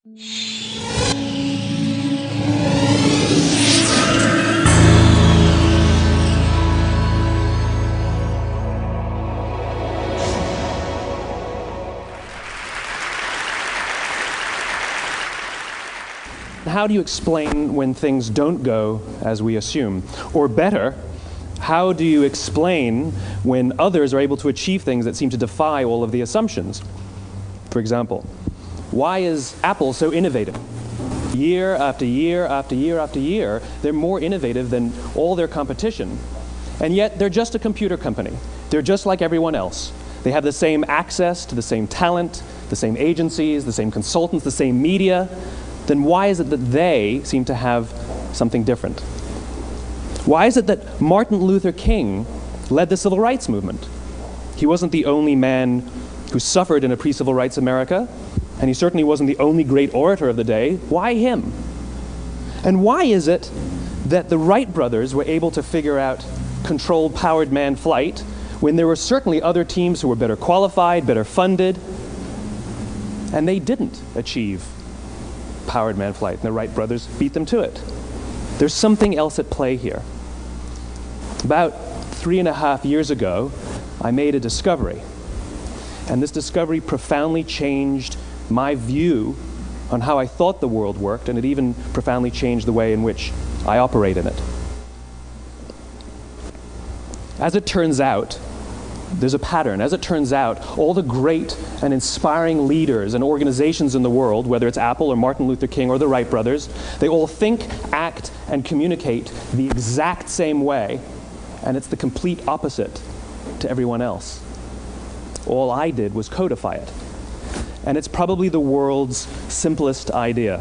How do you explain when things don't go as we assume? Or better, how do you explain when others are able to achieve things that seem to defy all of the assumptions? For example, why is Apple so innovative? Year after year after year after year, they're more innovative than all their competition. And yet, they're just a computer company. They're just like everyone else. They have the same access to the same talent, the same agencies, the same consultants, the same media. Then why is it that they seem to have something different? Why is it that Martin Luther King led the civil rights movement? He wasn't the only man who suffered in a pre-civil rights America, and he certainly wasn't the only great orator of the day. Why him? And why is it that the Wright brothers were able to figure out controlled powered manned flight when there were certainly other teams who were better qualified, better funded, and they didn't achieve powered manned flight, and the Wright brothers beat them to it? There's something else at play here. About 3.5 years ago, I made a discovery, and this discovery profoundly changed my view on how I thought the world worked, and it even profoundly changed the way in which I operate in it. As it turns out, there's a pattern. As it turns out, all the great and inspiring leaders and organizations in the world, whether it's Apple or Martin Luther King or the Wright brothers, they all think, act, and communicate the exact same way, and it's the complete opposite to everyone else. All I did was codify it. And it's probably the world's simplest idea.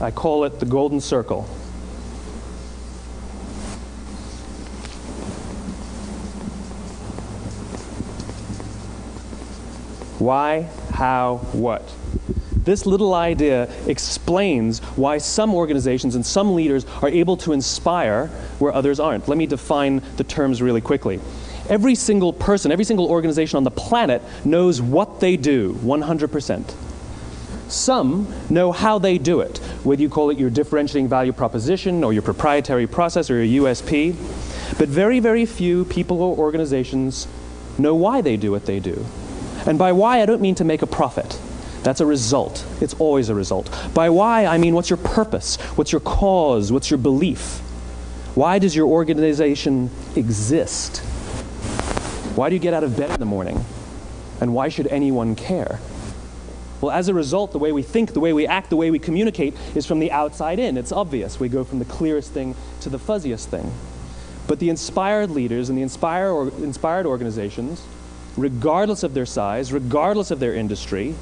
I call it the golden circle. Why, how, what? This little idea explains why some organizations and some leaders are able to inspire where others aren't. Let me define the terms really quickly. Every single person, every single organization on the planet knows what they do, 100%. Some know how they do it, whether you call it your differentiating value proposition or your proprietary process or your USP. But very, very few people or organizations know why they do what they do. And by why, I don't mean to make a profit. That's a result. It's always a result. By why, I mean what's your purpose? What's your cause? What's your belief? Why does your organization exist? Why do you get out of bed in the morning? And why should anyone care? Well, as a result, the way we think, the way we act, the way we communicate is from the outside in. It's obvious. We go from the clearest thing to the fuzziest thing. But the inspired leaders and the inspired organizations, regardless of their size, regardless of their industry,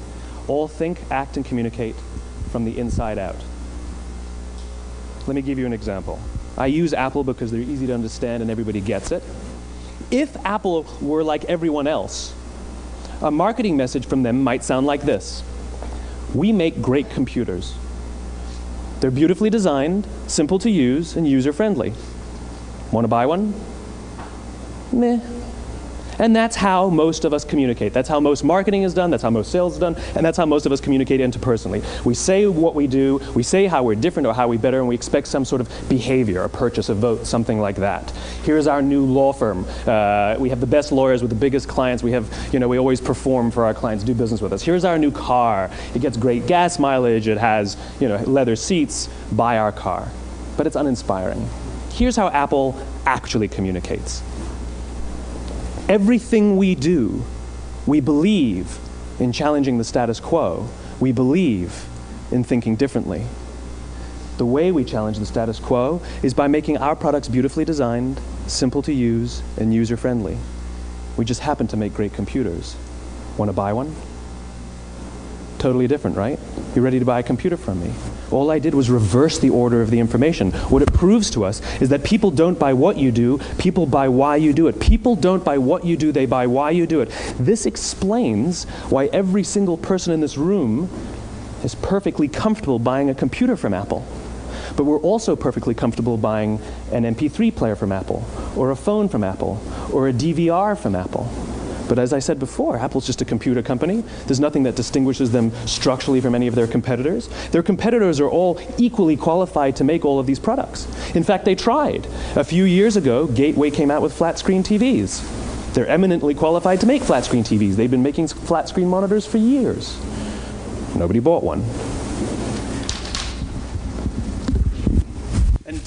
all think, act, and communicate from the inside out. Let me give you an example. I use Apple because they're easy to understand and everybody gets it. If Apple were like everyone else, a marketing message from them might sound like this: we make great computers. They're beautifully designed, simple to use, and user-friendly. Want to buy one? Meh. And that's how most of us communicate. That's how most marketing is done, that's how most sales is done, and that's how most of us communicate interpersonally. We say what we do, we say how we're different or how we're better, and we expect some sort of behavior, a purchase, a vote, something like that. Here's our new law firm. We have the best lawyers with the biggest clients. We have, we always perform for our clients, do business with us. Here's our new car. It gets great gas mileage. It has, leather seats. Buy our car. But it's uninspiring. Here's how Apple actually communicates. Everything we do, we believe in challenging the status quo. We believe in thinking differently. The way we challenge the status quo is by making our products beautifully designed, simple to use, and user-friendly. We just happen to make great computers. Want to buy one? Totally different, right? You ready to buy a computer from me? All I did was reverse the order of the information. What it proves to us is that people don't buy what you do, people buy why you do it. People don't buy what you do, they buy why you do it. This explains why every single person in this room is perfectly comfortable buying a computer from Apple. But we're also perfectly comfortable buying an MP3 player from Apple, or a phone from Apple, or a DVR from Apple. But as I said before, Apple's just a computer company. There's nothing that distinguishes them structurally from any of their competitors. Their competitors are all equally qualified to make all of these products. In fact, they tried. A few years ago, Gateway came out with flat screen TVs. They're eminently qualified to make flat screen TVs. They've been making flat screen monitors for years. Nobody bought one. And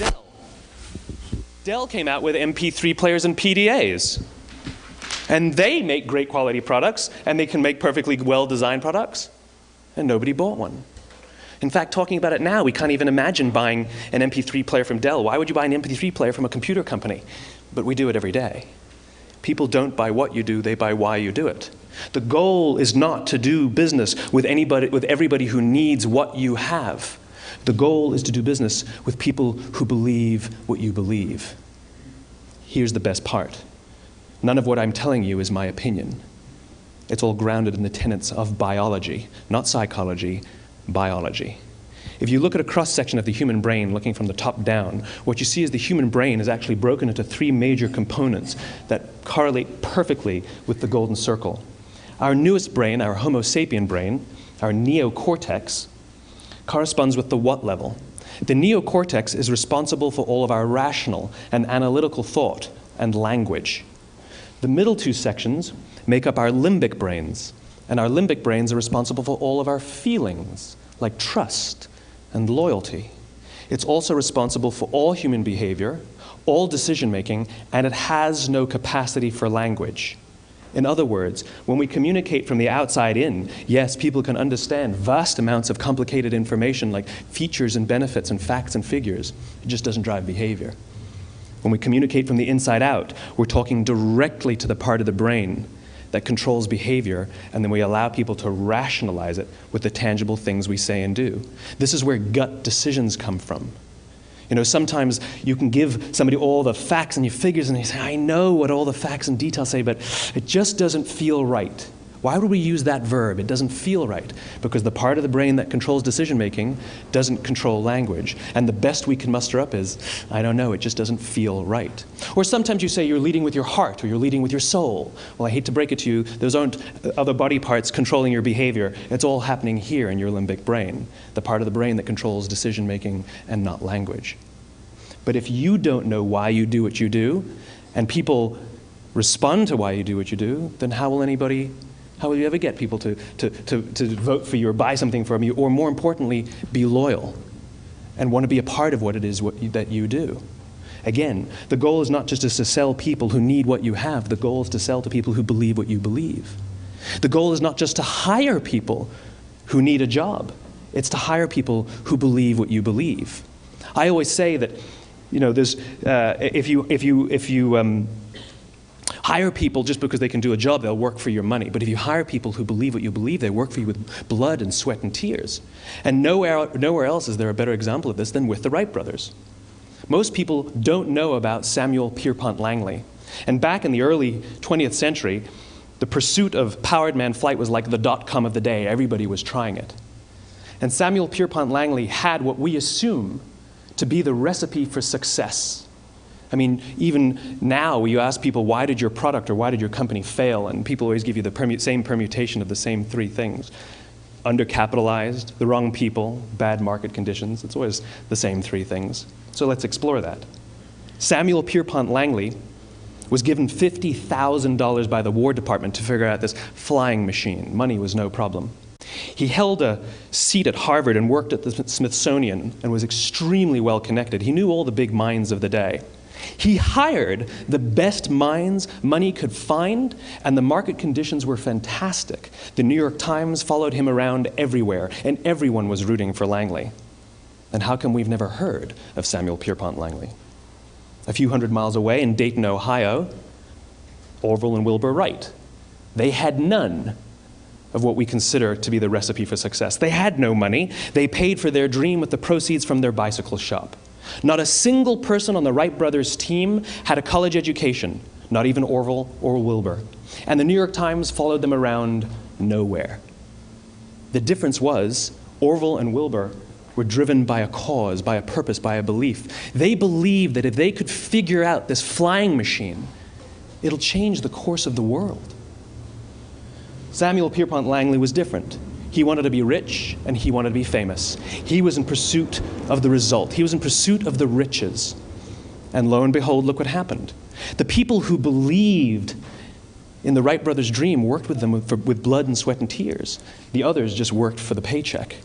Dell came out with MP3 players and PDAs. And they make great quality products, and they can make perfectly well-designed products, and nobody bought one. In fact, talking about it now, we can't even imagine buying an MP3 player from Dell. Why would you buy an MP3 player from a computer company? But we do it every day. People don't buy what you do, they buy why you do it. The goal is not to do business with everybody who needs what you have. The goal is to do business with people who believe what you believe. Here's the best part. None of what I'm telling you is my opinion. It's all grounded in the tenets of biology, not psychology, biology. If you look at a cross-section of the human brain, looking from the top down, what you see is the human brain is actually broken into three major components that correlate perfectly with the golden circle. Our newest brain, our Homo sapien brain, our neocortex, corresponds with the what level. The neocortex is responsible for all of our rational and analytical thought and language. The middle two sections make up our limbic brains, and our limbic brains are responsible for all of our feelings, like trust and loyalty. It's also responsible for all human behavior, all decision-making, and it has no capacity for language. In other words, when we communicate from the outside in, yes, people can understand vast amounts of complicated information like features and benefits and facts and figures. It just doesn't drive behavior. When we communicate from the inside out, we're talking directly to the part of the brain that controls behavior, and then we allow people to rationalize it with the tangible things we say and do. This is where gut decisions come from. You know, sometimes you can give somebody all the facts and your figures, and they say, I know what all the facts and details say, but it just doesn't feel right. Why would we use that verb? It doesn't feel right. Because the part of the brain that controls decision-making doesn't control language. And the best we can muster up is, I don't know, it just doesn't feel right. Or sometimes you say you're leading with your heart or you're leading with your soul. Well, I hate to break it to you, those aren't other body parts controlling your behavior. It's all happening here in your limbic brain, the part of the brain that controls decision-making and not language. But if you don't know why you do what you do, and people respond to why you do what you do, then how will you ever get people to vote for you or buy something from you, or more importantly, be loyal and want to be a part of what it is that you do? Again, the goal is not just to sell people who need what you have. The goal is to sell to people who believe what you believe. The goal is not just to hire people who need a job. It's to hire people who believe what you believe. I always say that, you know, there's if you hire people just because they can do a job, they'll work for your money. But if you hire people who believe what you believe, they work for you with blood and sweat and tears. And nowhere else is there a better example of this than with the Wright brothers. Most people don't know about Samuel Pierpont Langley. And back in the early 20th century, the pursuit of powered man flight was like the dot-com of the day. Everybody was trying it. And Samuel Pierpont Langley had what we assume to be the recipe for success. I mean, even now, you ask people, why did your product or why did your company fail? And people always give you the same permutation of the same three things. Undercapitalized, the wrong people, bad market conditions. It's always the same three things. So let's explore that. Samuel Pierpont Langley was given $50,000 by the War Department to figure out this flying machine. Money was no problem. He held a seat at Harvard and worked at the Smithsonian and was extremely well connected. He knew all the big minds of the day. He hired the best minds money could find, and the market conditions were fantastic. The New York Times followed him around everywhere, and everyone was rooting for Langley. And how come we've never heard of Samuel Pierpont Langley? A few hundred miles away in Dayton, Ohio, Orville and Wilbur Wright. They had none of what we consider to be the recipe for success. They had no money. They paid for their dream with the proceeds from their bicycle shop. Not a single person on the Wright brothers' team had a college education, not even Orville or Wilbur. And the New York Times followed them around nowhere. The difference was Orville and Wilbur were driven by a cause, by a purpose, by a belief. They believed that if they could figure out this flying machine, it'll change the course of the world. Samuel Pierpont Langley was different. He wanted to be rich, and he wanted to be famous. He was in pursuit of the result. He was in pursuit of the riches. And lo and behold, look what happened. The people who believed in the Wright brothers' dream worked with them with blood and sweat and tears. The others just worked for the paycheck.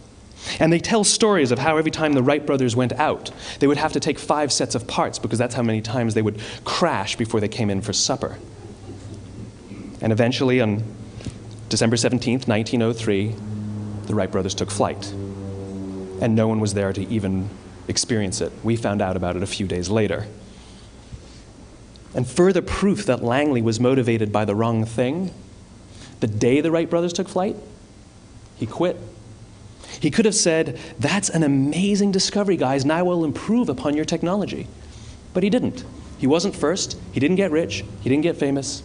And they tell stories of how every time the Wright brothers went out, they would have to take 5 sets of parts because that's how many times they would crash before they came in for supper. And eventually, on December 17th, 1903, the Wright brothers took flight. And no one was there to even experience it. We found out about it a few days later. And further proof that Langley was motivated by the wrong thing, the day the Wright brothers took flight, he quit. He could have said, "That's an amazing discovery, guys. Now we'll improve upon your technology." But he didn't. He wasn't first. He didn't get rich. He didn't get famous.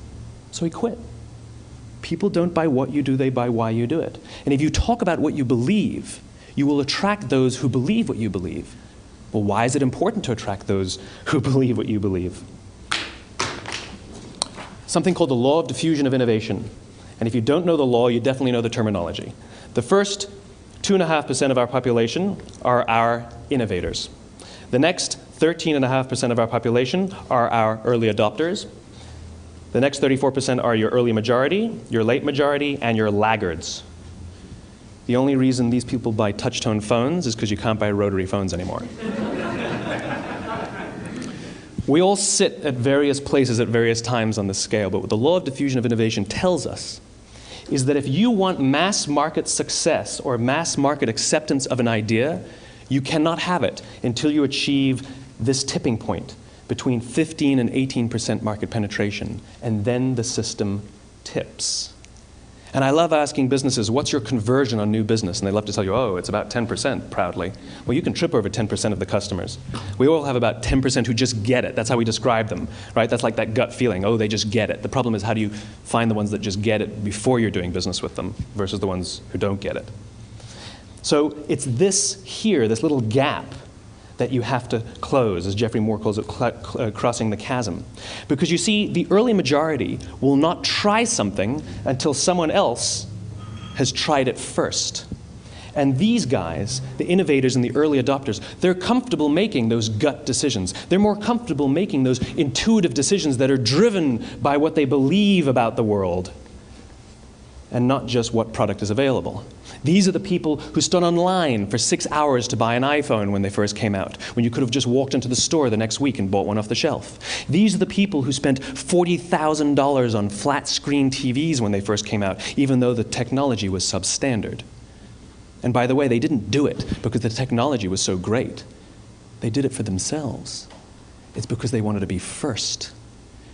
So he quit. People don't buy what you do, they buy why you do it. And if you talk about what you believe, you will attract those who believe what you believe. Well, why is it important to attract those who believe what you believe? Something called the law of diffusion of innovation. And if you don't know the law, you definitely know the terminology. The first 2.5% of our population are our innovators. The next 13.5% of our population are our early adopters. The next 34% are your early majority, your late majority, and your laggards. The only reason these people buy touch-tone phones is because you can't buy rotary phones anymore. We all sit at various places at various times on the scale, but what the law of diffusion of innovation tells us is that if you want mass market success or mass market acceptance of an idea, you cannot have it until you achieve this tipping point between 15 and 18% market penetration, and then the system tips. And I love asking businesses, what's your conversion on new business? And they love to tell you, oh, it's about 10%, proudly. Well, you can trip over 10% of the customers. We all have about 10% who just get it. That's how we describe them, right? That's like that gut feeling, oh, they just get it. The problem is, how do you find the ones that just get it before you're doing business with them versus the ones who don't get it? So it's this here, this little gap, that you have to close, as Geoffrey Moore calls it, crossing the chasm. Because you see, the early majority will not try something until someone else has tried it first. And these guys, the innovators and the early adopters, they're comfortable making those gut decisions. They're more comfortable making those intuitive decisions that are driven by what they believe about the world, and not just what product is available. These are the people who stood online for 6 hours to buy an iPhone when they first came out, when you could have just walked into the store the next week and bought one off the shelf. These are the people who spent $40,000 on flat screen TVs when they first came out, even though the technology was substandard. And by the way, they didn't do it because the technology was so great. They did it for themselves. It's because they wanted to be first.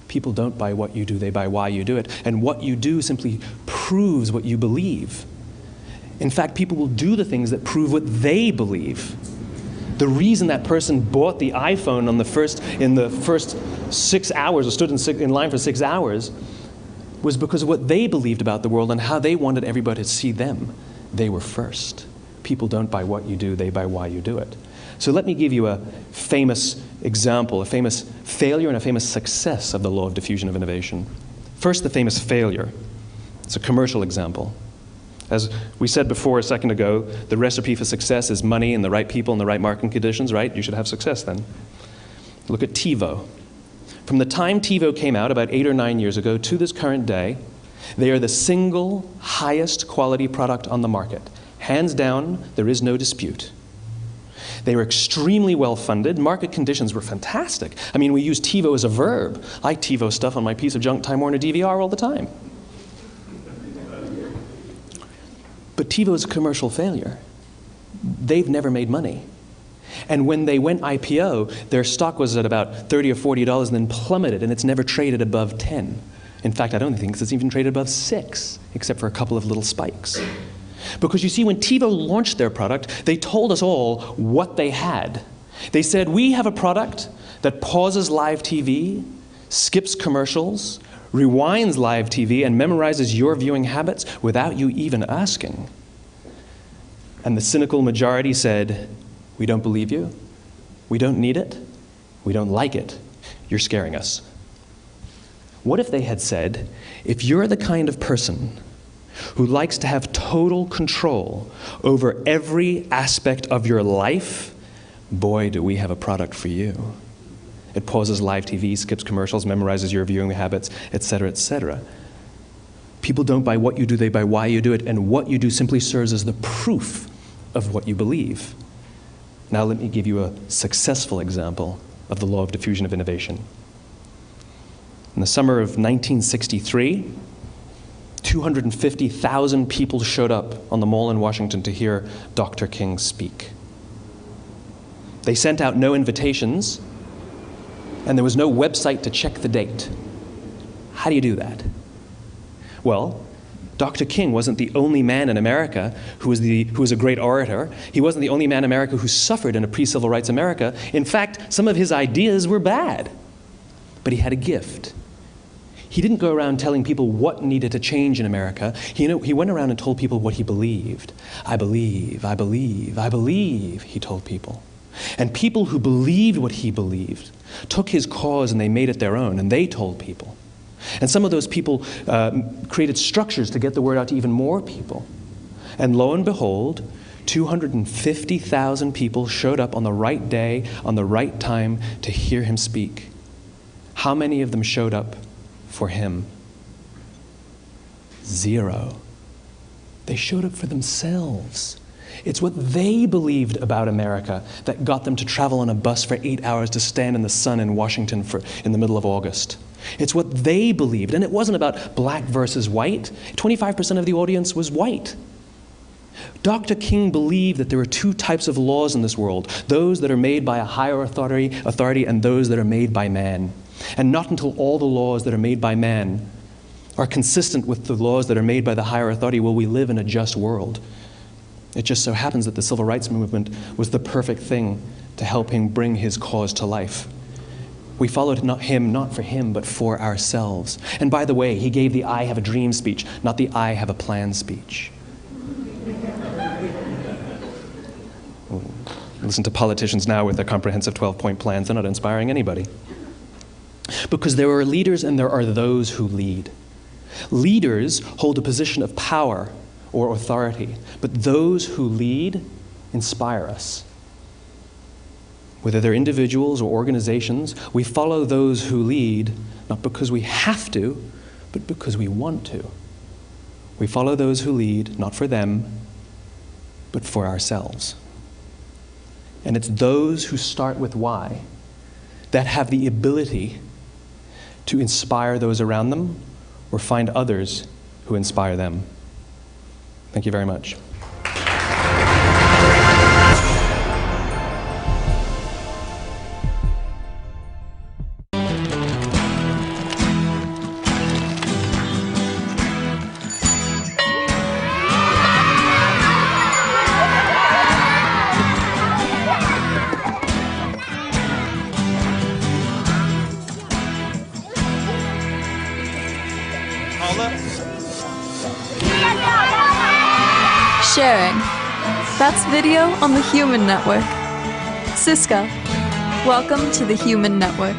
People don't buy what you do, they buy why you do it. And what you do simply proves what you believe. In fact, people will do the things that prove what they believe. The reason that person bought the iPhone in the first 6 hours, or stood in line for 6 hours, was because of what they believed about the world and how they wanted everybody to see them. They were first. People don't buy what you do, they buy why you do it. So let me give you a famous example, a famous failure and a famous success of the law of diffusion of innovation. First, the famous failure. It's a commercial example. As we said before a second ago, the recipe for success is money and the right people and the right marketing conditions, right? You should have success then. Look at TiVo. From the time TiVo came out about 8 or 9 years ago to this current day, they are the single highest quality product on the market. Hands down, there is no dispute. They were extremely well funded. Market conditions were fantastic. I mean, we use TiVo as a verb. I TiVo stuff on my piece of junk Time Warner DVR all the time. But TiVo is a commercial failure. They've never made money. And when they went IPO, their stock was at about $30 or $40 and then plummeted, and it's never traded above 10. In fact, I don't think it's even traded above 6, except for a couple of little spikes. Because you see, when TiVo launched their product, they told us all what they had. They said, we have a product that pauses live TV, skips commercials, rewinds live TV, and memorizes your viewing habits without you even asking. And the cynical majority said, we don't believe you, we don't need it, we don't like it, you're scaring us. What if they had said, if you're the kind of person who likes to have total control over every aspect of your life, boy, do we have a product for you. It pauses live TV, skips commercials, memorizes your viewing habits, etc., etc. People don't buy what you do, they buy why you do it, and what you do simply serves as the proof of what you believe. Now let me give you a successful example of the law of diffusion of innovation. In the summer of 1963, 250,000 people showed up on the Mall in Washington to hear Dr. King speak. They sent out no invitations, and there was no website to check the date. How do you do that? Well, Dr. King wasn't the only man in America who was a great orator. He wasn't the only man in America who suffered in a pre-civil rights America. In fact, some of his ideas were bad. But he had a gift. He didn't go around telling people what needed to change in America. He went around and told people what he believed. I believe, I believe, I believe, he told people. And people who believed what he believed took his cause and they made it their own, and they told people. And some of those people created structures to get the word out to even more people. And lo and behold, 250,000 people showed up on the right day, on the right time to hear him speak. How many of them showed up for him? 0. They showed up for themselves. It's what they believed about America that got them to travel on a bus for 8 hours to stand in the sun in Washington in the middle of August. It's what they believed, and it wasn't about black versus white. 25% of the audience was white. Dr. King believed that there are 2 types of laws in this world, those that are made by a higher authority and those that are made by man. And not until all the laws that are made by man are consistent with the laws that are made by the higher authority will we live in a just world. It just so happens that the civil rights movement was the perfect thing to help him bring his cause to life. We followed him not for him, but for ourselves. And by the way, he gave the I have a dream speech, not the I have a plan speech. Listen to politicians now with their comprehensive 12-point plans. They're not inspiring anybody. Because there are leaders and there are those who lead. Leaders hold a position of power or authority, but those who lead inspire us. Whether they're individuals or organizations, we follow those who lead not because we have to, but because we want to. We follow those who lead not for them, but for ourselves. And it's those who start with why that have the ability to inspire those around them or find others who inspire them. Thank you very much. Sharing. That's video on the Human Network. Siska, welcome to the Human Network.